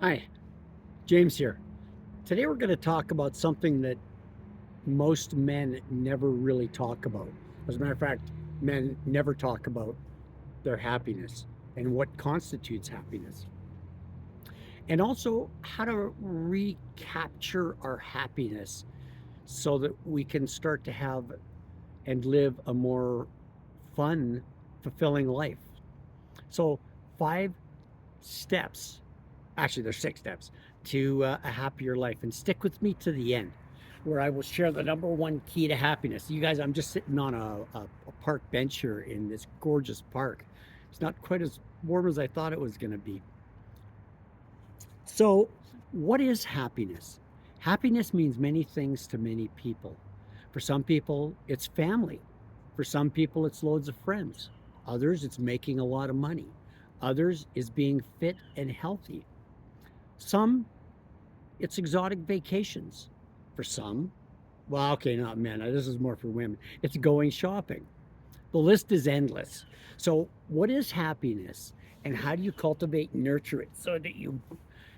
Hi, James here. Today we're going to talk about something that most men never really talk about. As a matter of fact, men never talk about their happiness and what constitutes happiness. And also how to recapture our happiness so that we can start to have and live a more fun, fulfilling life. So, 5 steps, actually, there's 6 steps to a happier life. And stick with me to the end, where I will share the number one key to happiness. You guys, I'm just sitting on a park bench here in this gorgeous park. It's not quite as warm as I thought it was going to be. So, what is happiness? Happiness means many things to many people. For some people, it's family. For some people, it's loads of friends. Others, it's making a lot of money. Others is being fit and healthy. Some, it's exotic vacations. For some, well, okay, not men. This is more for women. It's going shopping. The list is endless. So, what is happiness, and how do you cultivate and nurture it so that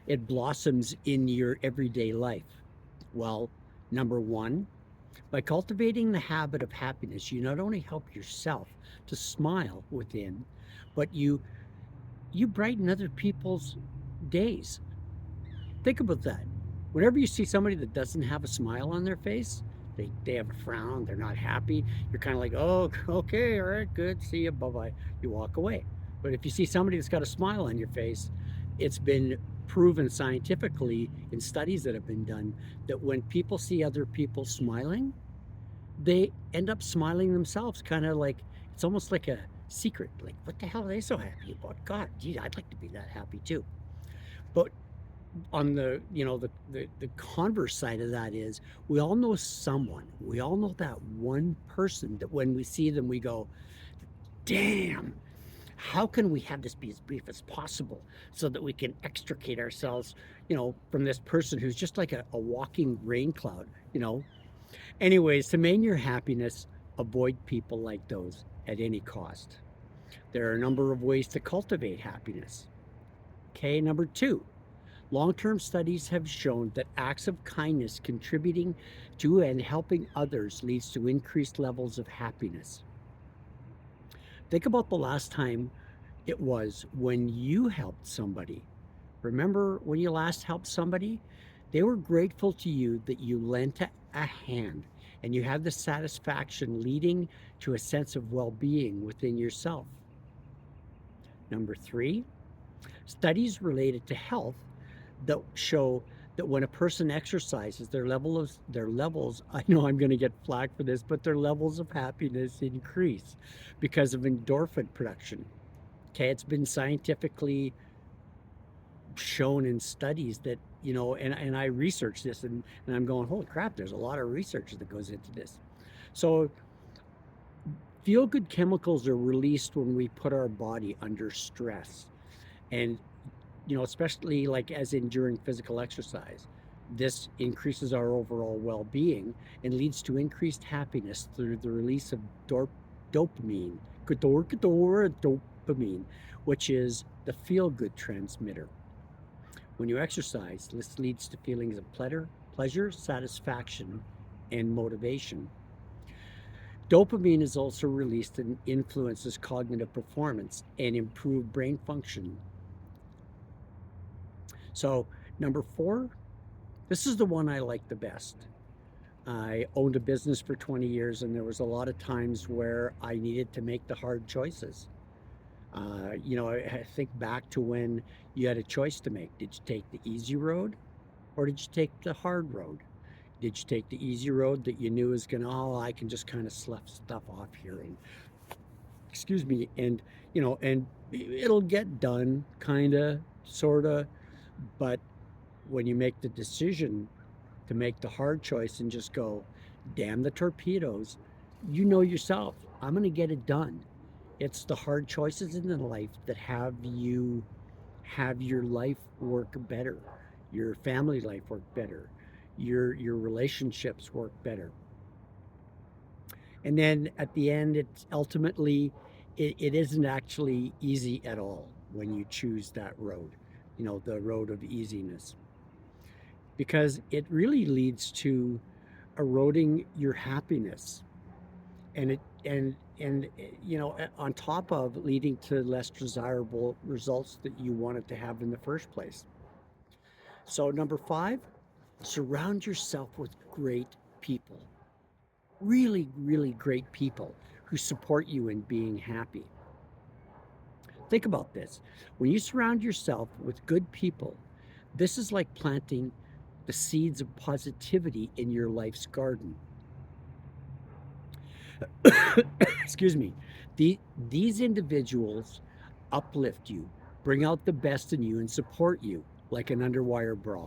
it blossoms in your everyday life? Well, number one, by cultivating the habit of happiness, you not only help yourself to smile within, but you brighten other people's days. Think about that. Whenever you see somebody that doesn't have a smile on their face, they have a frown, they're not happy, you're kind of like, oh, okay, all right, good, see you, bye bye. You walk away. But if you see somebody that's got a smile on your face, it's been proven scientifically in studies that have been done that when people see other people smiling, they end up smiling themselves, kind of like it's almost like a secret. Like, what the hell are they so happy about? God, gee, I'd like to be that happy too. But on the the converse side of that is we all know someone, we all know that one person that when we see them we go, damn, how can we have this be as brief as possible so that we can extricate ourselves, from this person who's just like a walking rain cloud. Anyways, to maintain your happiness, avoid people like those at any cost. There are a number of ways to cultivate happiness. Okay, number two, long-term studies have shown that acts of kindness contributing to and helping others leads to increased levels of happiness. Think about the last time it was when you helped somebody. Remember when you last helped somebody? They were grateful to you that you lent a hand, and you had the satisfaction leading to a sense of well-being within yourself. Number three, studies related to health that show that when a person exercises, their levels, I know I'm going to get flack for this, but their levels of happiness increase because of endorphin production. Okay, it's been scientifically shown in studies that, and I researched this, and I'm going, holy crap, there's a lot of research that goes into this. So feel good chemicals are released when we put our body under stress. And especially like as in during physical exercise. This increases our overall well being and leads to increased happiness through the release of dopamine, dopamine, which is the feel good transmitter. When you exercise, this leads to feelings of pleasure, satisfaction, and motivation. Dopamine is also released and influences cognitive performance and improved brain function. So, number four, this is the one I like the best. I owned a business for 20 years, and there was a lot of times where I needed to make the hard choices. I think back to when you had a choice to make. Did you take the easy road, or did you take the hard road? Did you take the easy road that you knew was gonna, oh, I can just kind of slough stuff off here, and excuse me, and it'll get done, kind of, sort of, but when you make the decision to make the hard choice and just go, damn the torpedoes, you know yourself, I'm going to get it done. It's the hard choices in the life that have your life work better, your family life work better, your relationships work better. And then at the end, it's ultimately, it isn't actually easy at all when you choose that road. the road of easiness, because it really leads to eroding your happiness, and on top of leading to less desirable results that you wanted to have in the first place. So number 5, surround yourself with great people, really, really great people who support you in being happy. Think about this. When you surround yourself with good people, this is like planting the seeds of positivity in your life's garden. Excuse me. These individuals uplift you, bring out the best in you, and support you like an underwire bra.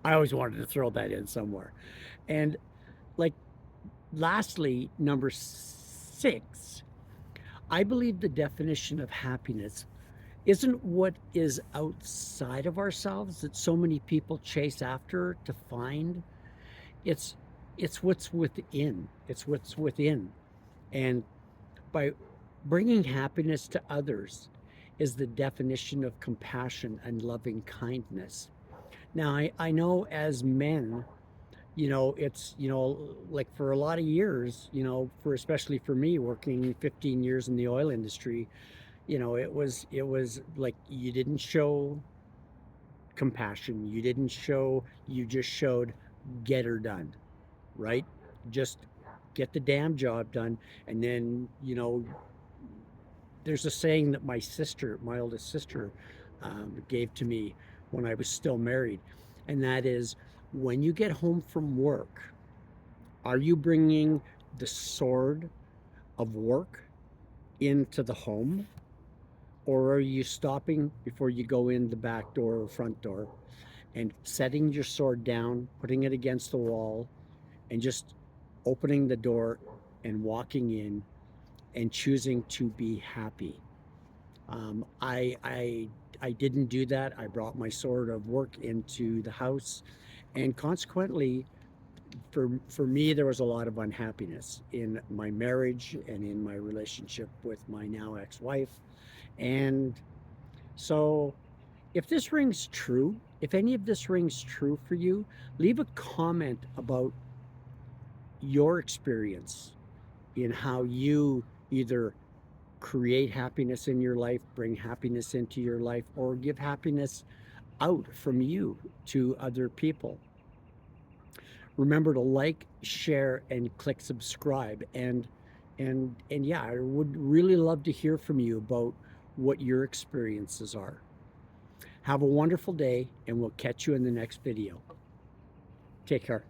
I always wanted to throw that in somewhere. And like, lastly, number 6, I believe the definition of happiness isn't what is outside of ourselves that so many people chase after to find. It's it's what's within. It's what's within. And by bringing happiness to others is the definition of compassion and loving kindness. Now, I know as men, it's, like for a lot of years, for especially for me working 15 years in the oil industry, it was like you didn't show compassion. You just showed get her done, right? Just get the damn job done. And then, there's a saying that my oldest sister, gave to me when I was still married. And that is, when you get home from work, are you bringing the sword of work into the home? Or are you stopping before you go in the back door or front door and setting your sword down, putting it against the wall, and just opening the door and walking in and choosing to be happy? I didn't do that. I brought my sword of work into the house, and consequently, for me, there was a lot of unhappiness in my marriage and in my relationship with my now ex-wife. And so, if this rings true, if any of this rings true for you, leave a comment about your experience in how you either create happiness in your life, bring happiness into your life, or give happiness out from you to other people. Remember to like, share, and click subscribe. And yeah, I would really love to hear from you about what your experiences are. Have a wonderful day, and we'll catch you in the next video. Take care.